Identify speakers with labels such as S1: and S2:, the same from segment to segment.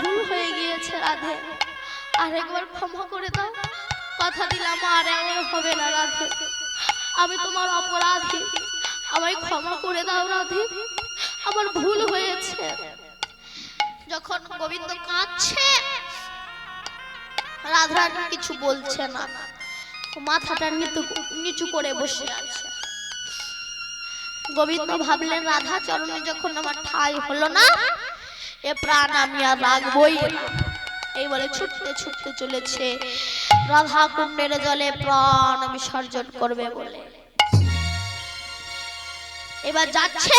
S1: ভুল হয়ে গিয়েছে রাধে, আর একবার ক্ষমা করে দাও। কথা দিলাম আর এমন হবে না রাধে, আমি তোমার অপরাধী, আমায় ক্ষমা করে দাও রাধে, আমার ভুল হয়েছে। যখন গোবিন্দ কাঁদছে, রাধা কিছু বলছে না, মাথাটা নিচু করে বসে আছে। গোবিন্দ ভাবলেন রাধা চরণে যখন আমার ঠাঁই হলো না, এ প্রাণ আমি আর রাখবই না। এই বলে ছুটতে ছুটতে চলেছে রাধা কুণ্ডের জলে প্রাণ বিসর্জন করবে বলে। এবার যাচ্ছে,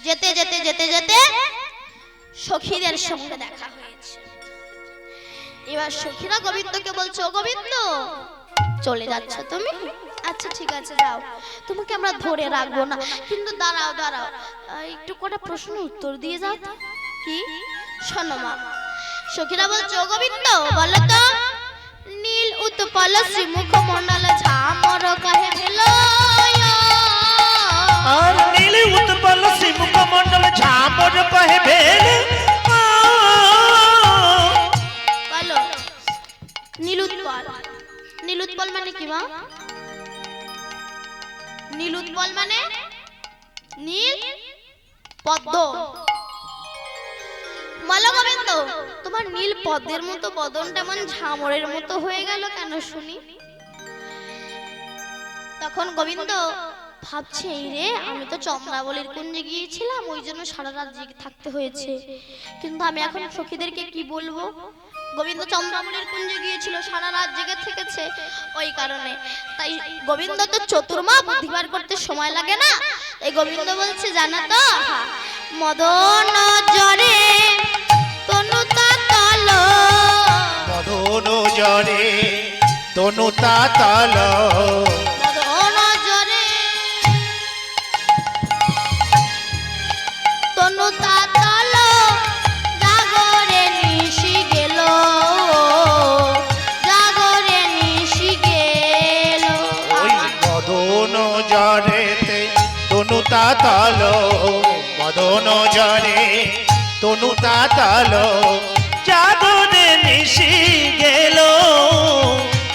S1: যেতে যেতে যেতে যেতে সখীদের সঙ্গে দেখা হয়েছে। এবার সখীরা গোবিন্দকে বলছে, ও গোবিন্দ চলে যাচ্ছ তুমি? আচ্ছা ঠিক আছে যাও, তোমাকে আমরা ধরে রাখবো না, কিন্তু দাঁড়াও দাঁড়াও, একটু কটা প্রশ্ন উত্তর দিয়ে যাও তো। কি? শোনো মা। সখীরা বলছে, ও গোবিন্দ বলো তো, নীল উৎপল শ্রীমুখ মণ্ডল ঝামর কাহে ভেলো?
S2: আর নীল উৎপল শ্রীমুখ মণ্ডল ঝামর কাহে ভেলো?
S1: বলো। নীল উৎপল, নীল উৎপল মানে কি মা? নীল উৎপল মানে নীল পদ্ম। বলো গোবিন্দ, তোমার নীল পদ্মের মতো বদনটা এমন ঝামরের মতো হয়ে গেল কেন শুনি? তখন গোবিন্দ ভাবছে, এই রে, আমি তো চন্দ্রাবলীর কুঞ্জে গিয়েছিলাম, ওই জন্য সারা রাত জেগে থাকতে হয়েছে, কিন্তু আমি এখন সখীদেরকে কি বলবো? গোবিন্দ চন্দ্রাবলীর কুঞ্জে গিয়েছিল, সারা রাত জেগে থেকেছে, ওই কারণে। তাই গোবিন্দ তো চতুর্মা, বুদ্ধিবার করতে সময় লাগে না। এই গোবিন্দ বলছে, জানো তো, মদন জরে তনুতা তল,
S2: মদন জরে তনুতা তল,
S1: মদন জরে তনুতা তল, জাগরে নিশি গেল, জাগরে নিশি গেল।
S2: ওই মদন জরেতে তনুতা তল, মদন জরে তনুতা তল, জাগরে নিশি গেল,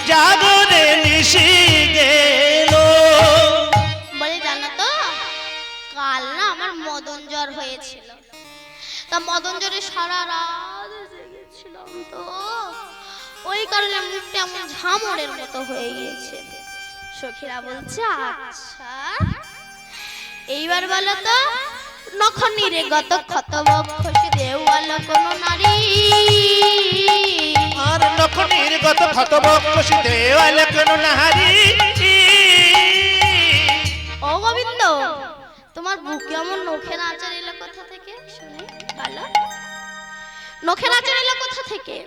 S2: জাগরে নিশি গেল।
S1: বলে জানো তো, কাল না আমার মদন জ্বর হয়েছিল, তা মদন জ্বরে সারা রাত জেগেছিলাম তো, ওই কারণে মুখটা এমন ঝামরের মতো হয়ে গিয়েছে। সখীরা বলছে, আচ্ছা এইবার বলো তো, নখনিরে গত ক্ষত বক্ষসী দেওয়াল কোন নারী?
S2: আর নখনির গত ক্ষত বক্ষসী দেওয়াল কোন নারী?
S1: ও গোবিন্দ, তোমার বুকে এমন নখের আঁচড় এলো কোথা থেকে শুনি? বলো, নখের আঁচড় এলো কোথা থেকে?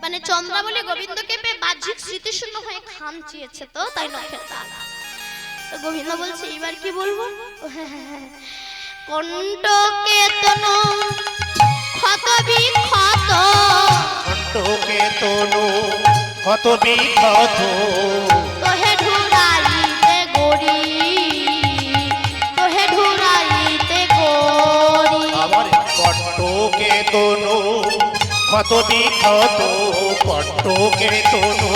S1: মানে চন্দ্রাবলী গোবিন্দকে পেয়ে বাহ্যিক স্মৃতিশূন্য হয়ে খাম চেয়েছে তো, তাই নখের দাগ। তো গোবিন্দ বলছে, এবার কি বলবো? কণ্টকে তনু ক্ষত বিক্ষত,
S2: কণ্টকে তনু ক্ষত বিক্ষত,
S1: তোহে ঢুরাইতে গড়ি, তোহে ঢুরাইতে গড়ি।
S2: আমার কণ্টকে তনু ক্ষত বিক্ষত, কণ্টকে তনু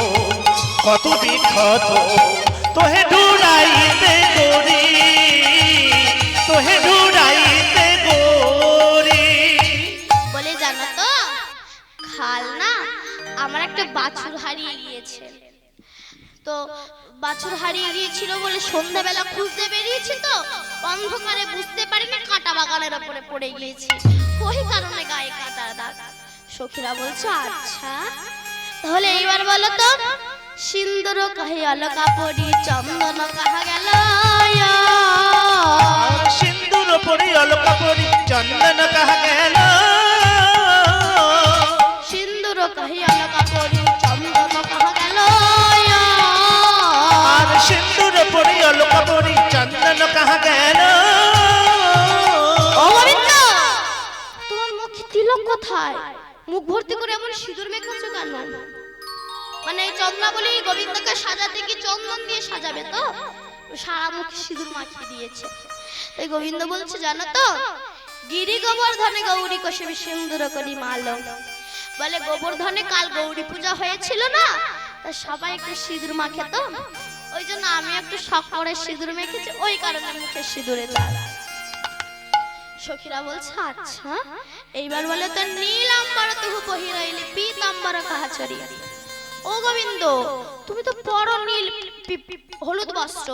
S2: ক্ষত বিক্ষত, তোহে ঢুরাইতে গড়ি, তোহে ঢুরাইতে গড়ি।
S1: বলে জানো তো, কাল না আমার একটা বাছুর হারিয়ে গিয়েছে, তো বাছুর হারিয়ে গিয়েছিল বলে সন্ধ্যাবেলা খুঁজতে বেরিয়েছি, তো অন্ধকারে বুঝতে পারিনি কাঁটা বাগানের উপরে পড়ে গিয়েছি, ওই কারণে গায়ে কাঁটার দাগ। সখীরা বলছে, আচ্ছা তাহলে এইবার বলো তো, সিন্দুর কাহে অলকা পরি চন্দন কাহা গেল?
S2: সিন্দুর পরি অলকা পরি চন্দন কাহা গেল?
S1: সিন্দুর কাহে অলকা পরি চন্দন কাহা গেল?
S2: আর সিন্দুর পরি অলকা পরি চন্দন কাহা গেল?
S1: ও গোবিন্দ, তোমার মুখে তিলক কোথায়? মুখ ভর্তি করে এমন সিঁদুর মেখেছো কেন? মানে এই চন্দ্রাবলী গোবিন্দকে সাজাতে কি চন্দন দিয়ে সাজাবে তো, সারা মুখে সিঁদুর মাখিয়ে দিয়েছে। তাই গোবিন্দ বলছে, জানো তো, গিরি গোবর্ধনে গৌরী কশিবি সিন্দুর করি মালো। বলে গোবর্ধনে কাল গৌরী পূজা হয়েছিল না, তা সবাই একটু সিঁদুর মাখে, তো ওই জন্য আমি একটু শখ করে সিঁদুর মেখেছি, ওই কারণে মুখে সিঁদুরে দাগ। সখীরা বলছে আচ্ছা, এইবার বলে তো নীলাম্বর তুহু পহিরাইলি পীতাম্বর কাহা চরিয়া। ও গোবিন্দ, তুমি তো পরো নীল হলুদ বস্ত্র,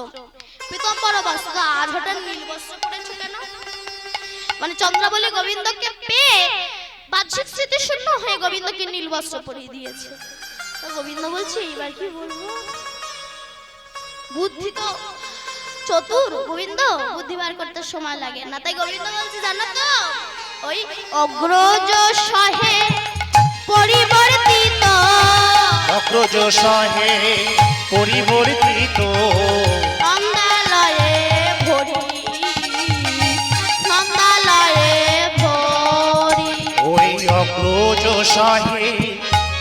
S1: পীতাম্বর বস্ত্র, আজ হঠাৎ নীল বস্ত্র পরেছো কেন? মানে চন্দ্রাবলী গোবিন্দকে পেয়ে বাহ্যিক স্মৃতি শূন্য হয়ে গোবিন্দকে নীল বস্ত্র পরিয়ে দিয়েছে। তো গোবিন্দ বলছে এইবার কি বলবো? বুদ্ধি তো চতুর গোবিন্দ, বুদ্ধি বার করতে সময় লাগে না, তাই গোবিন্দ বলছে জানো তো, ওই অগ্রজ সহে পরিবর্তিত,
S2: অগ্রজ সহে পরিবর্তিত,
S1: নন্দালয়ে ভরি, নন্দালয়ে ভরি।
S2: ওই অগ্রজ সহে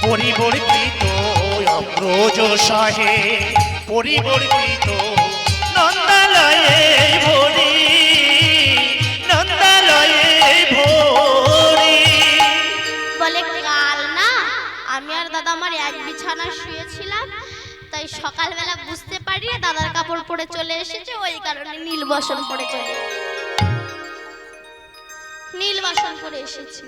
S2: পরিবর্তিত, অগ্রজ সহে পরিবর্তিত, নন্দালয়ে ভরি, নন্দালয়ে ভরি।
S1: বলে কাল না আমি আর দাদা আমার এক বিছানা শুয়েছিলাম, তাই সকালবেলা বুঝতে পারি দাদার কাপড় পরে চলে এসেছে, ওই কারণে নীল বসন পরে চলে নীল বসন পরে এসেছি।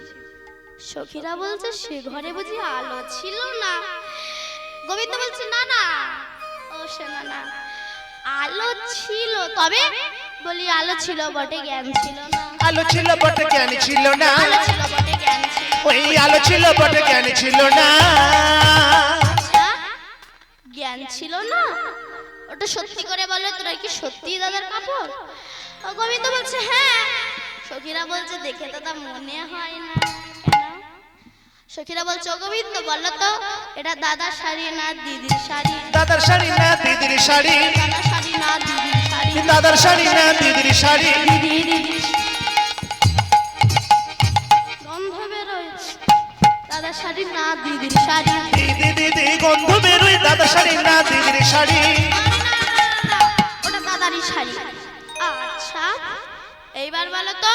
S1: সখীরা বলছে সে ঘরে বুঝি আলো ছিল না? গোবিন্দ বলছে না না, ও শোনা না, আলো ছিল, তবে বলি আলো ছিল বটে জ্ঞান ছিল না।
S2: আলো ছিল বটে জ্ঞান ছিল না,
S1: আলো ছিল বটে জ্ঞান ছিল।
S2: ওই আলো ছিল বটে জ্ঞান ছিল না।
S1: আচ্ছা, জ্ঞান ছিল না, ওটা সত্যি করে বলে, তোরা কি সত্যি দাদার কাপড়? ও গোবিন্দ বলছে হ্যাঁ। সখীরা বলছে দেখে তো তা মনে হয় না। কেন? সখীরা বলছে ও গোবিন্দ বলো তো, এটা দাদার শাড়ি না দিদির শাড়ি?
S2: দাদার শাড়ি না দিদির শাড়ি,
S1: দাদার শাড়ি না দিদির শাড়ি?
S2: দাদার শাড়ি না দিদির শাড়ি।
S1: দিদির গন্ধ বেরোয়, দাদার শাড়ি না দিদির শাড়ি?
S2: দিদি দিদি গন্ধ বেরোয়, দাদার শাড়ি না দিদির শাড়ি।
S1: ওটা দাদারই শাড়ি। আচ্ছা, এইবার বলো তো,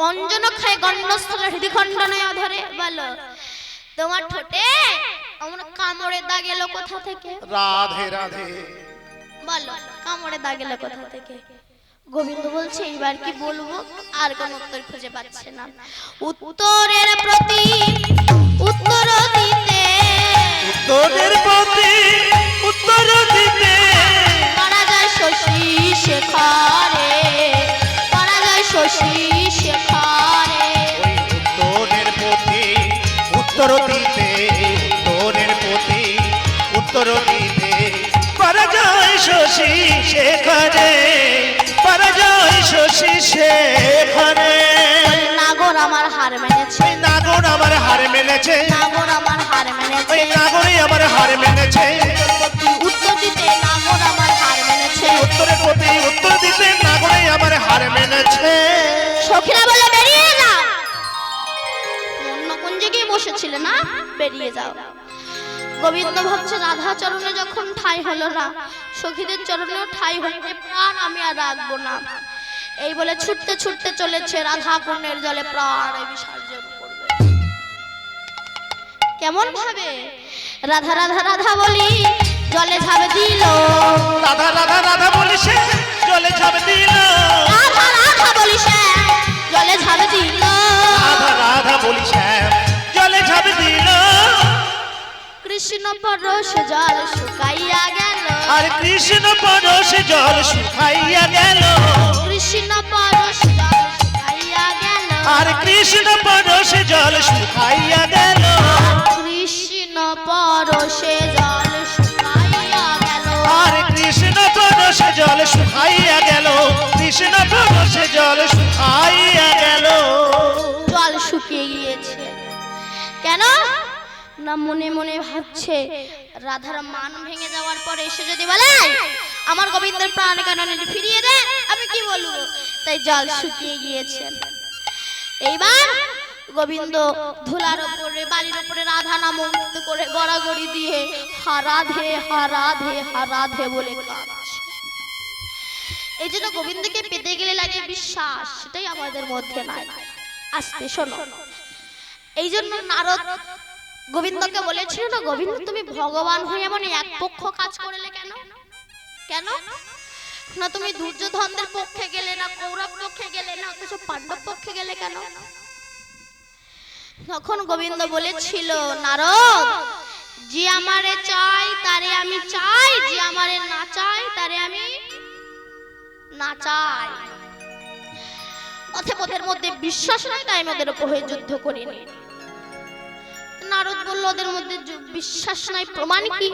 S1: অঞ্জন খায় গণ্ডস্থল হৃদখণ্ডনে অধরে, বলো তোমার ঠোঁটে আমার কামড়ে দাগ এলো কোথা থেকে?
S2: রাধে রাধে।
S1: বলো কামড়ে দাগ এলো কোথা থেকে? গোবিন্দ বলছে এইবার কি বলবো, আর কোন উত্তর খুঁজে পাচ্ছে না। উত্তরের প্রতি উত্তর দিতে,
S2: উত্তরের প্রতি উত্তর দিতে,
S1: করা যায় শশী শেখরে, করা যায় শশী শেখরে।
S2: ওই উত্তরের প্রতি উত্তর দিতে, উত্তরের প্রতি উত্তর দিতে, পরাজয় শশী শেখরে, পরাজয় শশী শেখরে।
S1: নাগর আমার হার মেনেছে,
S2: ওই নাগর আমার হার মেনেছে,
S1: নাগর আমার হার মেনেছে,
S2: ওই নাগরই আমার হার মেনেছে।
S1: উত্তর দিতে নাগর আমার হার মেনেছে।
S2: উত্তরের প্রতি উত্তর দিতে নাগরই আমার হার মেনেছে।
S1: সখীরা বলে বেরিয়ে যাও, অন্য কোন জায়গায় বসেছিলে না, বেরিয়ে যাও। গোবিন্দ ভাবছে রাধা চরণে যখন ঠাঁই হলো না, সখীদের চরণেও ঠাঁই হইতে প্রাণ আমি আর রাখবো না। এই বলে ছুটতে ছুটতে চলেছে, রাধা কুণ্ডের জলে প্রাণ বিসর্জন করবে। কেমন ভাবে রাধা রাধা রাধা বলি জলে ঝাঁপ দিল,
S2: রাধা রাধা রাধা বলিস জলে ঝাঁপ দিল,
S1: রাধা রাধা বলি সে জলে ঝাঁপ দিল,
S2: রাধা রাধা বলিস জলে ঝাঁপ দিল।
S1: কৃষ্ণ পরশ জল শুকাইয়া গেল,
S2: আর কৃষ্ণ পরশ জল শুকাইয়া গেল,
S1: কৃষ্ণ পরশ জল শুকাইয়া গেল,
S2: আর কৃষ্ণ পরশ জল শুকাইয়া গেল,
S1: কৃষ্ণ পরশে জল শুকাইয়া গেল,
S2: আর কৃষ্ণ পরশ জল শুকাইয়া গেল, কৃষ্ণ পরশ জল শুকাইয়া গেল।
S1: জল শুকিয়ে গিয়েছে কেন না? মনে মনে ভাবছে রাধার মান ভেঙে যাওয়ার পরে এসে যদি বলে আমার গোবিন্দের প্রাণ কেন ফিরিয়ে দে, আমি কি বলবো? তাই জল শুকিয়ে গিয়েছে। এইবার গোবিন্দ ধুলার উপরে বালির উপরে রাধা নাম করে গড়াগড়ি দিয়ে হা রাধে হা রাধে হা রাধে বলে কাঁদছে। এই জন্য গোবিন্দকে পেতে গেলে লাগে বিশ্বাস, সেটাই আমাদের মধ্যে নাই। আসতে শোনো, এই জন্য নারদ গোবিন্দকে বলেছিল না, গোবিন্দ তুমি ভগবান হয়ে এমন এক পক্ষ কাজ করলে কেন? কেন না তুমি দুর্যোধনদের পক্ষে গেলে না, কৌরব পক্ষে গেলে না, অথচ পাণ্ডব পক্ষে গেলে কেন? তখন গোবিন্দ বলেছিল, নারদ, যে আমারে চাই তারে আমি চাই, যে আমারে না চাই তারে আমি না চাই। পথে পথের মধ্যে বিশ্বাস নাই, তাই আমি ওদের উপর যুদ্ধ করিনি। নারদ বলল, ওদের মধ্যে বিশ্বাস নাই, প্রমাণ কি?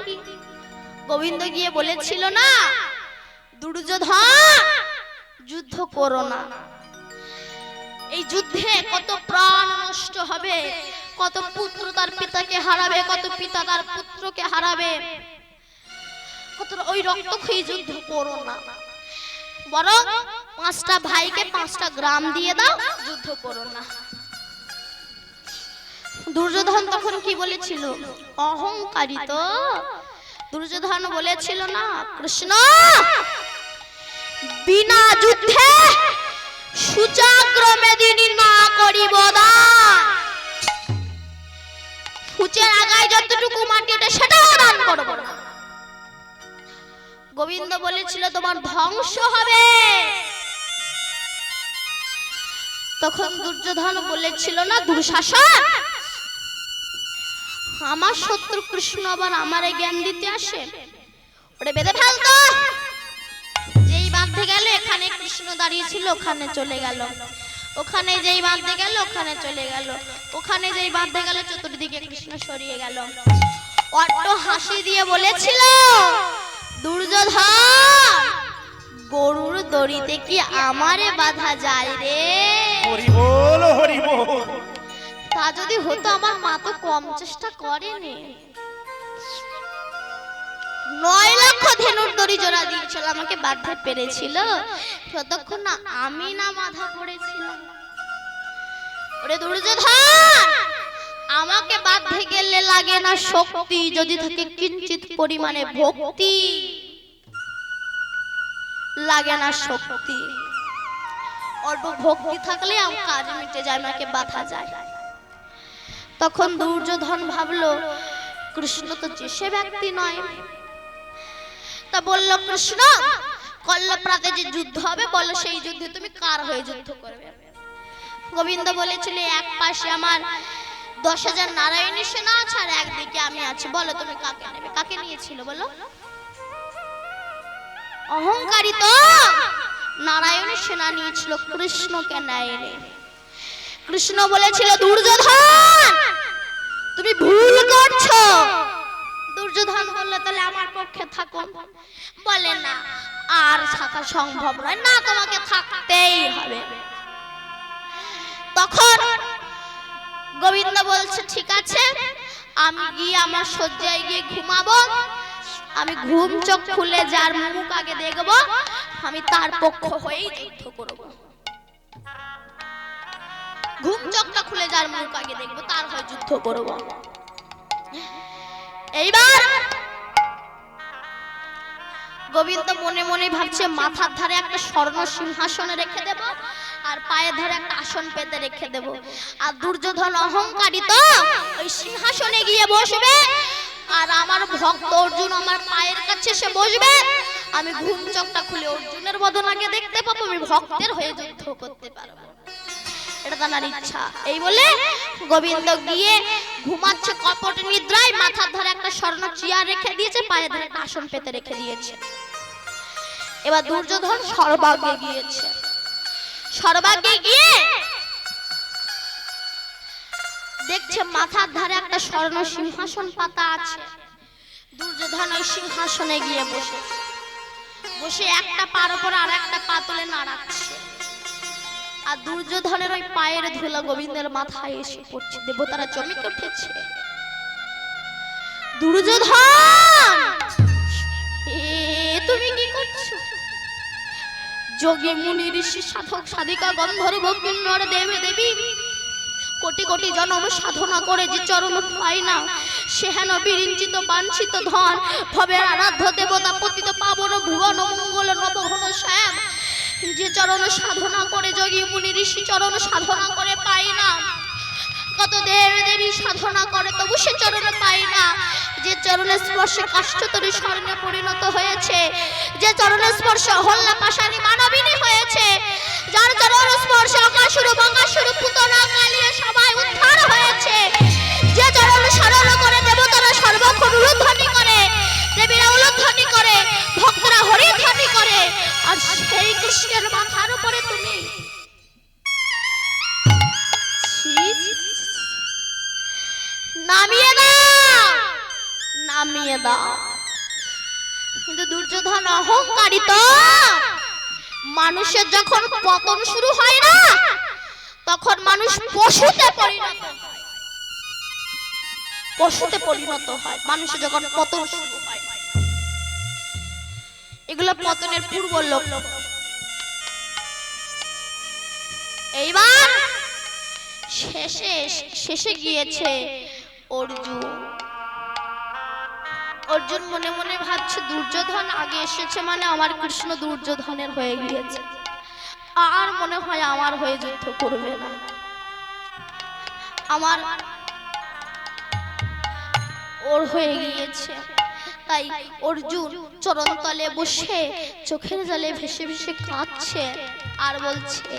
S1: গোবিন্দ গিয়ে বলেছিল না, দুর্যোধন যুদ্ধ করো না, এই যুদ্ধে কত প্রাণ নষ্ট হবে, কত পুত্র তার পিতাকে হারাবে, কত পিতা তার পুত্রকে হারাবে, কত ওই রক্তক্ষয়ী যুদ্ধ করো না, বরং 5টা ভাইকে 5টা গ্রাম দিয়ে দাও, যুদ্ধ করো না। দুর্যোধন তখন কি বলেছিল? অহংকারী তো। দুর্যোধন বলেছিল না, কৃষ্ণ বিনা যুদ্ধে সুচাগ্রমে দিনী না করিব দান, সূচের আগায় যতটুকু মাটি ওঠে সেটাও দান করব না। গোবিন্দ বলেছিল তোমার ধ্বংস হবে। তখন দুর্যোধন বলেছিল না, দুঃশাসন আমার শত্রু কৃষ্ণ আবার আমারে জ্ঞান দিতে আসে, ওরে বেঁধে ফেলতো। যেই বাঁধতে গেল, এখানে কৃষ্ণ দাঁড়িয়ে ছিল, ওখানে চলে গেল, ওখানে যেই বাঁধতে গেল ওখানে চলে গেল, ওখানে যেই বাঁধতে গেল চতুর্দিকে কৃষ্ণ সরিয়ে গেল। অট্ট হাসি দিয়ে বলেছিল, দুর্যোধন গরুর দড়িতে কি আমারে বাঁধা যায় রে?
S2: হরি বল, হরি বল।
S1: তা যদি হতো, আমার মা তো কম চেষ্টা করেনি। 9 লক্ষ ধেনুর দড়ি জোড়া দিয়েছিল, আমাকে বাঁধতে পেরেছিল যতক্ষণ না আমি না বাঁধা পড়েছিলাম। ওরে দুর্যোধন, আমাকে বাঁধতে গেলে লাগে না শক্তি, যদি থাকে কিঞ্চিত পরিমাণে ভক্তি। লাগে না শক্তি, অল্প ভক্তি থাকলে আমার কাজ মিটে যায়, আমাকে বাঁধা যায়। তখন দুর্যোধন ভাবলো, কৃষ্ণ তো যে ব্যক্তি নয়। তা বলল, কৃষ্ণ কল্লপ্রাতে যে যুদ্ধ হবে, বলো সেই যুদ্ধে তুমি কার হয়ে যুদ্ধ করবে? গোবিন্দ বলেছিল, এক পাশে আমার 10,000 নারায়ণী সেনা আছে, আর একদিকে আমি আছি, বলো তুমি কাকে নেবে? কাকে নিয়েছিল বলো? অহংকারী তো নারায়ণী সেনা নিয়েছিল, কৃষ্ণকে নেয়নি। কৃষ্ণ বলেছিল, দুর্যোধন তুমি ভুল করছো। দুর্যোধন বলল, তাহলে আমার পক্ষে থাকো। বলে না, আর থাকা সম্ভব নয়, না তোমাকে থাকতেই হবে। তখন গোবিন্দ বলছে, ঠিক আছে, আমি গিয়ে আমার শয্যায় গিয়ে ঘুমাবো, আমি ঘুম চোখ খুলে যার মুখ আগে দেখব, আমি তার পক্ষ হয়েই যুদ্ধ করব। ঘুম চোখটা খুলে যার মুখ আগে দেখবো, তার হয়ে যুদ্ধ করব। এইবার গোবিন্দ মনে মনে ভাবছে, মাথার ধারে একটা স্বর্ণ সিংহাসনে রেখে দেব, আর পায়ের ধারে একটা আসন পেতে রেখে দেব। আর দুর্যোধন অহংকারী তো ওই সিংহাসনে গিয়ে বসবে, আর আমার ভক্ত অর্জুন আমার পায়ের কাছে এসে বসবে। আমি ঘুম চোখটা খুলে অর্জুনের বদন আগে দেখতে পাবো, আমি ভক্তের হয়ে যুদ্ধ করতে পারবো। এটা তার ইচ্ছা। এই বলে গোবিন্দ গিয়ে ঘুমাচ্ছে কপট নিদ্রায়, মাথার ধারে একটা স্বর্ণ চেয়ার রেখে দিয়েছে, পায়ের ধারে একটা আসন পেতে রেখে দিয়েছে। এবার দুর্যোধন সর্বাগ্রে গিয়েছে। সর্বাগ্রে গিয়ে দেখছে মাথার ধারে একটা স্বর্ণ সিংহাসন পাতা আছে। দুর্যোধন ওই সিংহাসনে গিয়ে বসেছে, বসে একটা পার উপর আর একটা পা তুলে নাড়াচ্ছে। আর দুর্যোধনের ওই পায়ের ধুলো গোবিন্দের মাথায় এসে পড়ছে, দেবতারা চমকে উঠেছে। দুর্যোধন, তুমি কি করছো? যোগী মুনি ঋষি সাধক সাধিকা গন্ধর্ব কিন্নর দেব দেবী কোটি কোটি জন্ম সাধনা করে যে চরণ পাই না, সে হেন বিরিঞ্চিত বাঞ্ছিত ধন ভবের আরাধ্য দেবতা পতিত পাবন ভুবন মঙ্গল নবঘন শ্যাম, যে চরণ সাধনা করে যোগী মুনি ঋষি চরণ সাধনা করে পাই না, কত দেব দেবী সাধনা করে তবু সে চরণে পাই না, যে চরণের স্পর্শে কাষ্ঠতরী স্বর্ণে পরিণত হয়েছে, যে চরণের স্পর্শে হল্লা পাশানি মানবিনী হয়েছে, যার চরণ স্পর্শে অকাসুর বকাসুর পুতনা কালিয়ে সবাই উদ্ধার হয়েছে, যে চরণ স্মরণ করে দেবতারা সর্বক্ষণ উলুধ্বনি করে, দেবীরা উলুধ্বনি করে, ভক্তরা হরিধ্বনি করে, আর সেই কৃষ্ণের মাথার উপরে তুমি নামিয়ে দাও, নামিয়ে দাও। কিন্তু দুর্যোধন অহংকারী তো, মানুষের যখন পতন শুরু হয় না তখন মানুষ পশুতে পরিণত হয়, পশুতে পরিণত হয় মানুষের যখন পতন শুরু হয়। এগুলো পতনের পূর্ব লক্ষণ। এইবার শেষে গিয়েছে অর্জুন। অর্জুন মনে মনে ভাবছে দুর্যোধন আগে এসেছে মানে আমার কৃষ্ণ দুর্যোধনের হয়ে গিয়েছে, আর মনে হয় আমার হয়ে যুদ্ধ করবে না, আমার ওর হয়ে গিয়েছে। তাই অর্জুন চরণতলে বসে চোখের জলে ভেসে ভেসে কাঁদছে আর বলছে,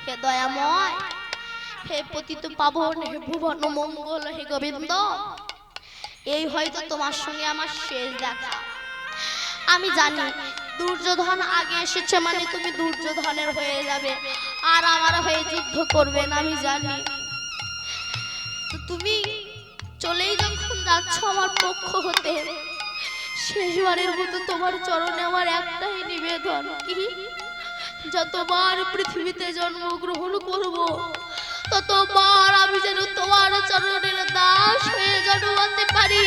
S1: হে দয়াময়, হে পতিত পাবন, হে ভুবন মঙ্গল, হে গোবিন্দ, এই হয়তো তোমার সঙ্গে আমার শেষ দেখা। আমি জানি দুর্যোধন আগে এসেছে মানে তুমি দুর্যোধনের হয়ে যাবে, আর আমার হয়ে যুদ্ধ করবে না, আমি জানি। তো তুমি চলেই যখন যাচ্ছ আমার পক্ষ হতে, শেষবারের মতো তোমার চরণে আমার একটাই নিবেদন, কি যতবার পৃথিবীতে জন্মগ্রহণ করব ততবার আমি যেন তোমার চরণের দাস হয়ে জন্মাতে পারি,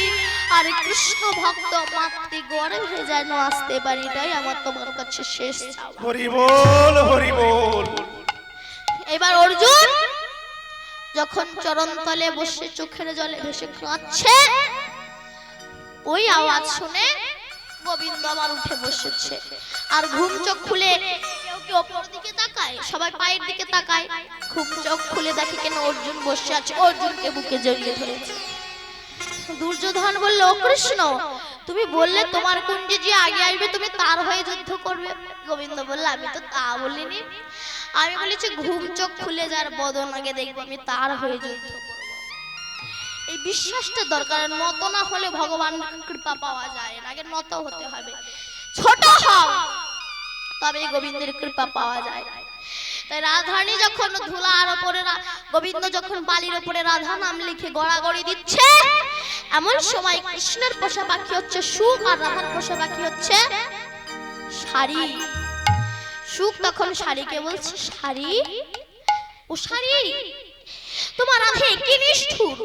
S1: আর কৃষ্ণ ভক্ত মাতৃগর্ভে যেন আসতে পারি, এটাই আমার তোমার কাছে শেষ চাওয়া।
S2: হরি বল, হরি বল।
S1: এবার অর্জুন যখন চরণতলে বসে চোখের জলে ভেসে কাঁদছে, ওই আওয়াজ শুনে গোবিন্দ আবার উঠে বসেছে, আর ঘুম চোখ খুলে কেউ কেউ ওপর দিকে তাকায়, সবাই পায়ের দিকে তাকায়, ঘুম চোখ খুলে দেখে কেন অর্জুন বসে আছে, অর্জুনকে বুকে জড়িয়ে ধরেছে। দুর্যোধন বলল, ও কৃষ্ণ, তুমি বললে তোমার কুঞ্জে যে আগে আসবে তুমি তার হয়ে যুদ্ধ করবে। গোবিন্দ বলল, আমি তো তা বলিনি, আমি বলেছি ঘুম চোখ খুলে যার বদন আগে দেখবো আমি তার হয়ে যুদ্ধ করব। এই বিশ্বাসটা দরকার, নত না হলে ভগবান কৃপা পাওয়া যায় না, আগে নত হতে হবে, ছোট হও তবে গোবিন্দের কৃপা পাওয়া যায়। তাই রাধারানী যখন ধুলার উপরে, গোবিন্দ যখন বালির উপরে রাধা নাম লিখে গড়াগড়ি দিচ্ছে, এমন সময় কৃষ্ণের পোষা পাখি হচ্ছে সুখ, আর রাধার পোষা পাখি হচ্ছে শাড়ি। সুখ তখন শাড়িকে বলছে, শাড়ি, ও শাড়ি, তোমার রাধে কি নিষ্ঠুর,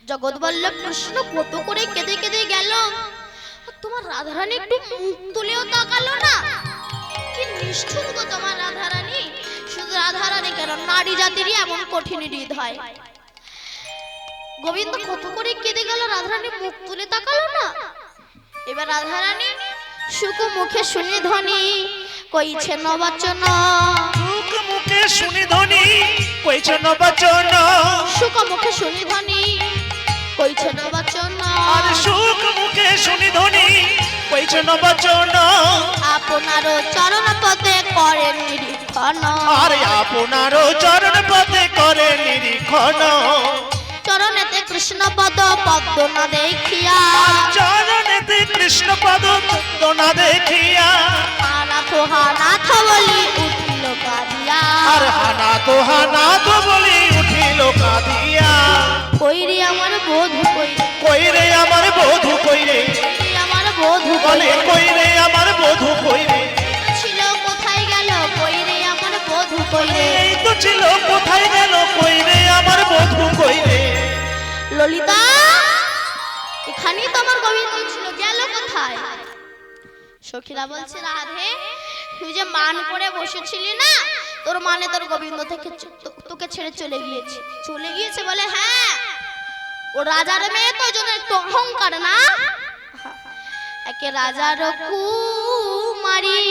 S1: জগৎ বল্লভ কৃষ্ণ কত করে কেঁদে কেঁদে গেল, তোমার রাধারানী একটু মুখ তুলেও তাকালো না, কি নিষ্ঠুর গো তোমার রাধারানী। শুধু রাধারানী কেন, নারী জাতিরই এমন কঠিন হৃদয়। গোবিন্দ কত করে কেঁদে গেল, রাধারানী মুখ তুলে তাকালো না। এবার রাধারানী সুখ মুখে শুনি ধ্বনি কইছে নবচন,
S2: সুখ মুখে শুনি ধ্বনি কইছে নবচন,
S1: সুখ মুখে শুনি ধ্বনি কইছে নবচন,
S2: আর সুখ মুখে শুনি ধ্বনি কইছে নবচন,
S1: আপনার চরণ পদে করে নিরীক্ষণ,
S2: আর আপনার চরণ পদে করে নিরীক্ষণ,
S1: চরণেতে কৃষ্ণ পদ পদ্ম না দেখিয়া,
S2: চরণেতে কৃষ্ণ পদ পদ্ম না দেখিয়া,
S1: হানাথ হানাথ বলি উঠিল কাঁদিয়া,
S2: আর হানাথ বলি উঠিল কাঁদিয়া,
S1: কইরে আমার বধূ
S2: কইরে আমার বধূ কইরে,
S1: আমার বধূ
S2: বলে কইরে আমার বধূ কইরে,
S1: ছিল কোথায় গেল, কইরে আমার বধূ কইরে,
S2: এই তো ছিল কোথায় গেল, কইরে আমার বধূ কইরে।
S1: ললিতা, এখানেই তো আমার গোবিন্দ ছিল, গেল কোথায়? সখীরা বলছে, রাধে তুই যে মান করে বসেছিলি না, তোর মানে তোর গোবিন্দ থেকে তোকে ছেড়ে চলে গিয়েছে। চলে গিয়েছে বলে, হ্যাঁ ও রাজার মেয়ে তো জন্য একটু অহংকার না, একে রাজার কুমারী।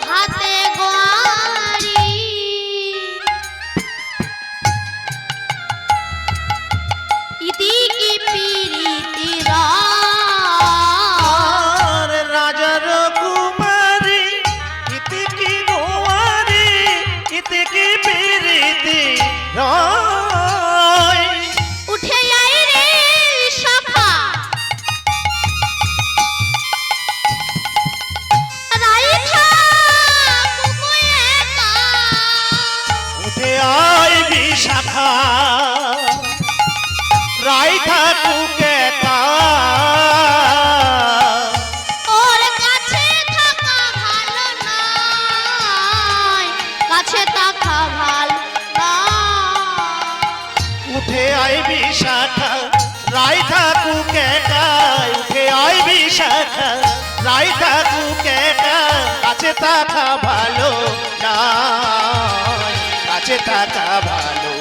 S1: হাতে গোয়ারি ইতি কি পিরিতি
S2: আর রাজার কুমারী ইতি কি গোয়ারি ইতি কি প্রীতি রয়।
S1: উঠে আই রে শাখা রাইখা কুকুয়েকা।
S2: উঠে আয় বিশাখা রাইখা কুকেকা।
S1: ওর কাছে থাকা ভালো নয়, কাছে থাকা ভালো নয়।
S2: উঠে আয় বিশাখা রাইখা কুকেকা। উঠে আয় বিশাখা রাইখা কুকেকা। কাছে থাকা ভালো নয়, কাছে থাকা ভালো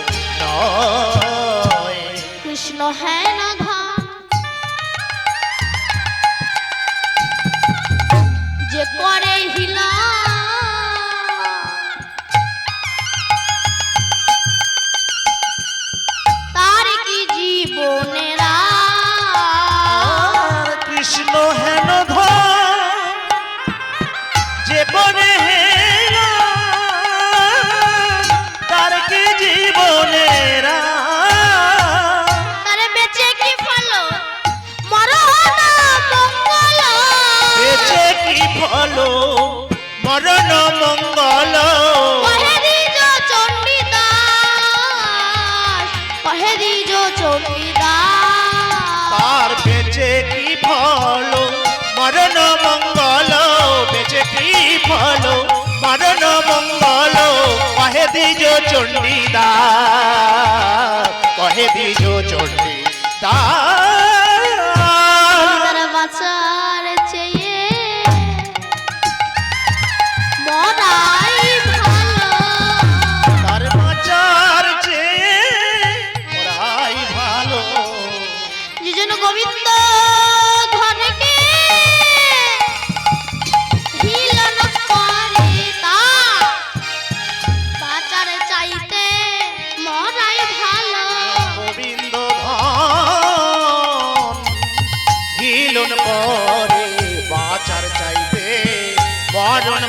S2: নয়।
S1: কৃষ্ণ হ্যাঁ না ধন যে করে হিলা, তার কি জীবনেরা।
S2: আর কৃষ্ণ হেন ধন যে করে হেলা, তার কি জীবনেরা।
S1: তার বেঁচে কি ফল মরণ মঙ্গল,
S2: বেঁচে কি ফল মরণ মঙ্গল।
S1: কহে দিজ চণ্ডীদাস, কহে দিজ চণ্ডীদাস।
S2: তার বেঁচে কি ফল মরণ মঙ্গল। বেঁচে কি ফল মরণ মঙ্গল। কহে দিজ চণ্ডীদাস, কহে দিজ চণ্ডীদাস।
S1: তার বাঁচার চেয়ে মরাই ভালো।
S2: তার বাঁচার চেয়ে মরাই ভালো।
S1: যেজন গোবিন্দ ধনকে হিলন করে, তা বাঁচার চাইতে মরাই ভালো।
S2: গোবিন্দ ধন হিলন পরে বাঁচার চাইতে মরণ